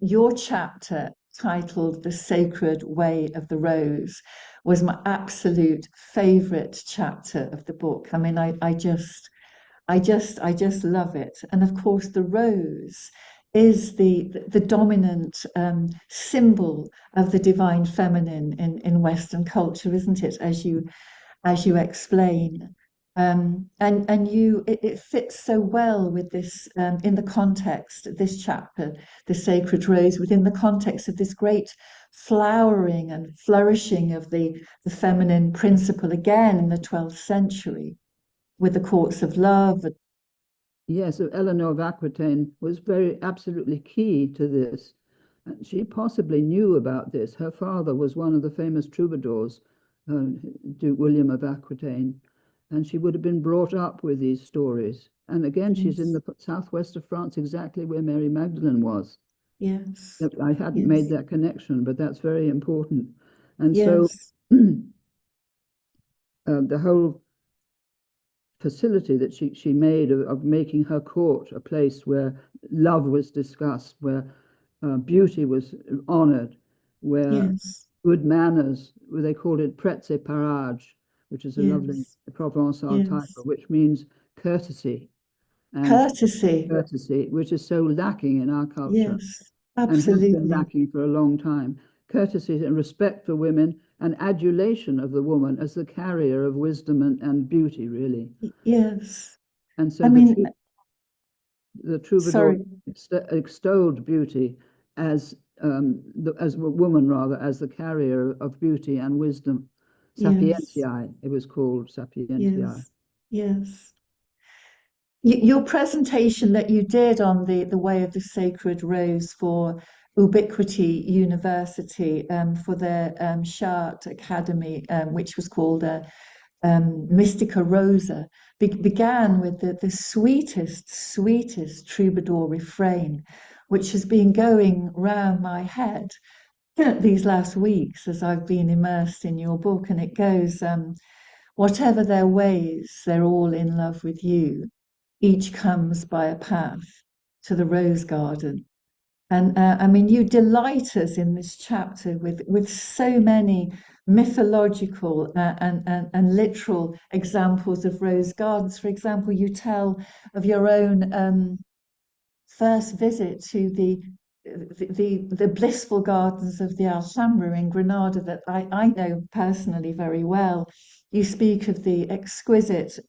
your chapter titled "The Sacred Way of the Rose" was my absolute favorite chapter of the book. I mean, I just love it. And of course, the rose is the dominant symbol of the divine feminine in Western culture, isn't it? As you explain. And it fits so well with this in the context, this chapter, the sacred rose, within the context of this great flowering and flourishing of the feminine principle again in the 12th century with the courts of love. Yes, so Eleanor of Aquitaine was very absolutely key to this. And she possibly knew about this. Her father was one of the famous troubadours, Duke William of Aquitaine, and she would have been brought up with these stories. And again, she's in Yes, the southwest of France, exactly where Mary Magdalene was. yes, I hadn't made yes, that connection, but that's very important. And so yes, the whole facility that she made of making her court a place where love was discussed, where beauty was honored, where yes, good manners, where they called it prece parage, which is a lovely yes, Provençal title, yes. which means courtesy, and Courtesy. courtesy, which is so lacking in our culture Yes, and has been absolutely. lacking for a long time. Courtesy and respect for women and adulation of the woman as the carrier of wisdom and beauty, really. Yes. And I so mean, the troubadour sorry. extolled beauty as as a woman rather as the carrier of beauty and wisdom. Yes, Sapientiae, it was called Sapientiae. yes, yes. Your presentation that you did on the way of the sacred rose for Ubiquity University for their Chart Academy, which was called Mystica Rosa, began with the sweetest troubadour refrain, which has been going round my head these last weeks as I've been immersed in your book. And it goes, whatever their ways, they're all in love with you. Each comes by a path to the rose garden. And I mean, you delight us in this chapter with so many mythological and literal examples of rose gardens. For example, you tell of your own first visit to the blissful gardens of the Alhambra in Granada that I know personally very well. You speak of the exquisite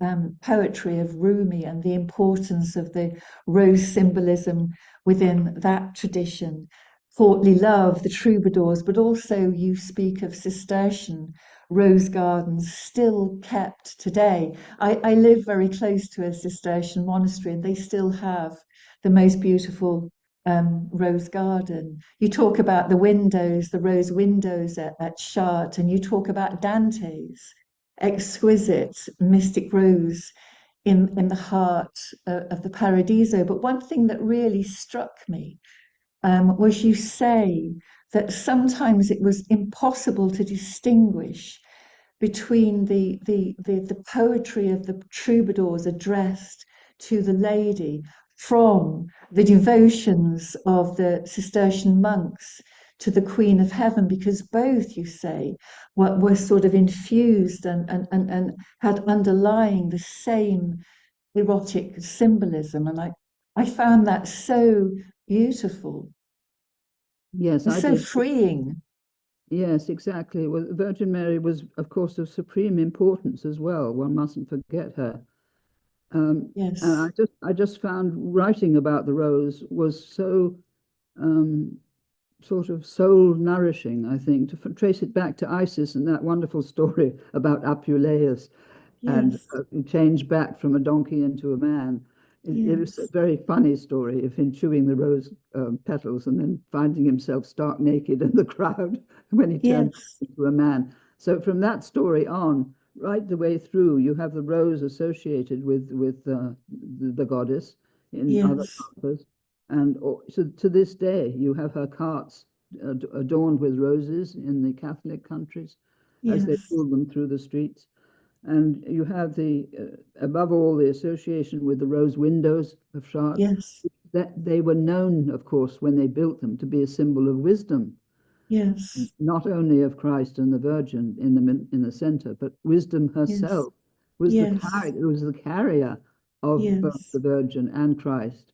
poetry of Rumi and the importance of the rose symbolism within that tradition, courtly love, the troubadours, but also you speak of Cistercian rose gardens still kept today. I live very close to a Cistercian monastery and they still have the most beautiful rose garden. You talk about the windows, the rose windows at Chartres, and you talk about Dante's exquisite mystic rose in the heart of the Paradiso. But one thing that really struck me was you say that sometimes it was impossible to distinguish between the poetry of the troubadours addressed to the lady from the devotions of the Cistercian monks to the Queen of Heaven, because both, you say, were sort of infused and had underlying the same erotic symbolism. And I found that so beautiful Yes, and I so did. freeing. Yes, exactly. Well, Virgin Mary was, of course, of supreme importance as well. One mustn't forget her. And Yes, I just found writing about the rose was so um, sort of soul nourishing, I think, to trace it back to Isis and that wonderful story about Apuleius and yes, change back from a donkey into a man. It was a yes, very funny story of him chewing the rose petals and then finding himself stark naked in the crowd when he turned yes, into a man. So from that story on, right the way through, you have the rose associated with the goddess in other yes, cultures, and so to this day you have her carts adorned with roses in the Catholic countries as they yes, pull them through the streets. And you have the above all the association with the rose windows of Chartres, yes, that they were known, of course, when they built them, to be a symbol of wisdom, Yes. not only of Christ and the Virgin in the center, but wisdom Yes. herself Yes. was the carrier of both Yes. the Virgin and Christ,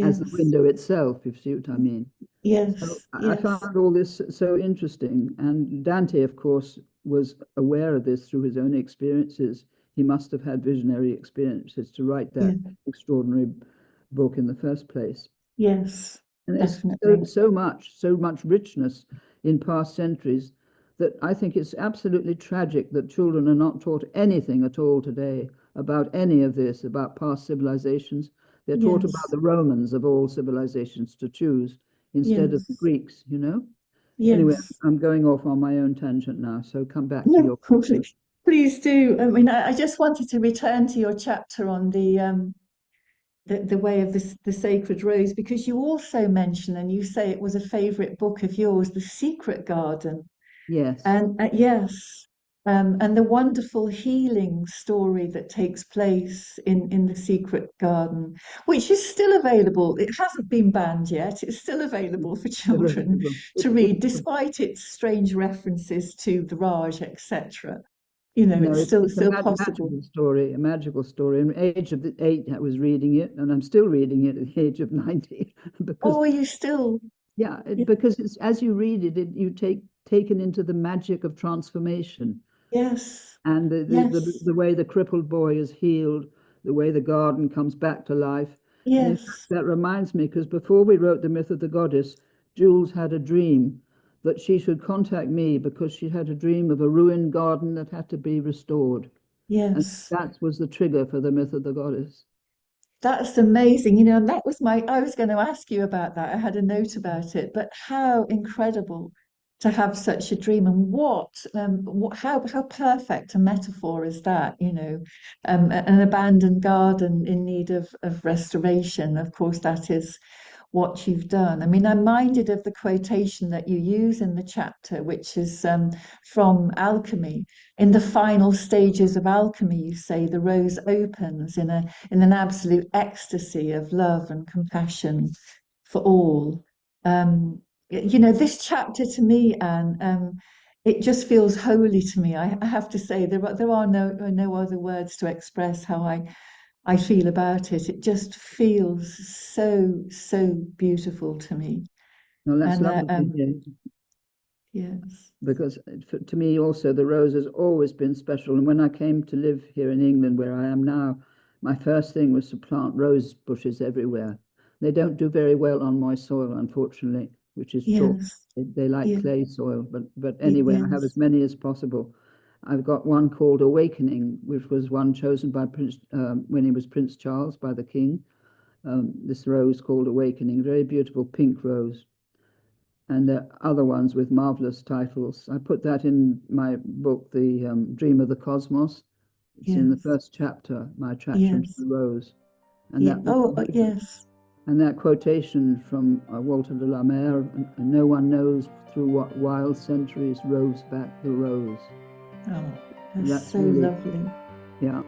as the Yes. window itself, if you see what I mean. So Yes. I Yes. found all this so interesting. And Dante, of course, was aware of this through his own experiences. He must have had visionary experiences to write Yeah. that extraordinary book in the first place. Yes. And there's Definitely. so much richness in past centuries that I think it's absolutely tragic that children are not taught anything at all today about any of this, about past civilizations. They're taught about Yes. the Romans of all civilizations to choose instead of the Yes. Greeks, you know? Anyway, Yes. I'm going off on my own tangent now, so come back to No, your question. please do. I mean, I just wanted to return to your chapter on the way of the sacred rose, because you also mention, and you say it was a favorite book of yours, The Secret Garden. Yes, And yes, and the wonderful healing story that takes place in the Secret Garden, which is still available. It hasn't been banned yet. It's still available for still children available. to read, despite its strange references to the Raj, etc. No, It's it's a still possible. magical story, a magical story. In the age of 8, I was reading it, and I'm still reading it at the age of 90, because Oh, are you still? yeah, Y- because it's as you read it, you taken into the magic of transformation, Yes, and yes, the way the crippled boy is healed, the way the garden comes back to life. And in fact, yes, that reminds me, because before we wrote The Myth of the Goddess, Jules had a dream that she should contact me because she had a dream of a ruined garden that had to be restored. And yes. that was the trigger for The Myth of the Goddess. That's amazing. And that was I was going to ask you about that. I had a note about it, but how incredible to have such a dream, and how perfect a metaphor is that, an abandoned garden in need of restoration. Of course, that is what you've done. I mean, I'm minded of the quotation that you use in the chapter, which is from Alchemy. In the final stages of alchemy, you say the rose opens in an absolute ecstasy of love and compassion for all. This chapter to me, Anne, it just feels holy to me. I have to say there are no other words to express how I feel about it. It just feels so beautiful to me. Now, that's And lovely to hear, yes, because to me also the rose has always been special. And when I came to live here in England, where I am now, my first thing was to plant rose bushes everywhere. They don't do very well on moist soil, unfortunately, which is chalk. yes, They like yes, clay soil, but anyway, I have as yes, many as possible. I've got one called Awakening, which was one chosen by Prince when he was Prince Charles by the King. This rose called Awakening, very beautiful pink rose, and there are other ones with marvelous titles. I put that in my book, The Dream of the Cosmos. It's in the yes, first chapter, My Attraction to yes, the Rose, and yeah. that Oh, yes. and that quotation from Walter de la Mare: "No one knows through what wild centuries roves back the rose." Oh, that's That's so really, lovely. yeah.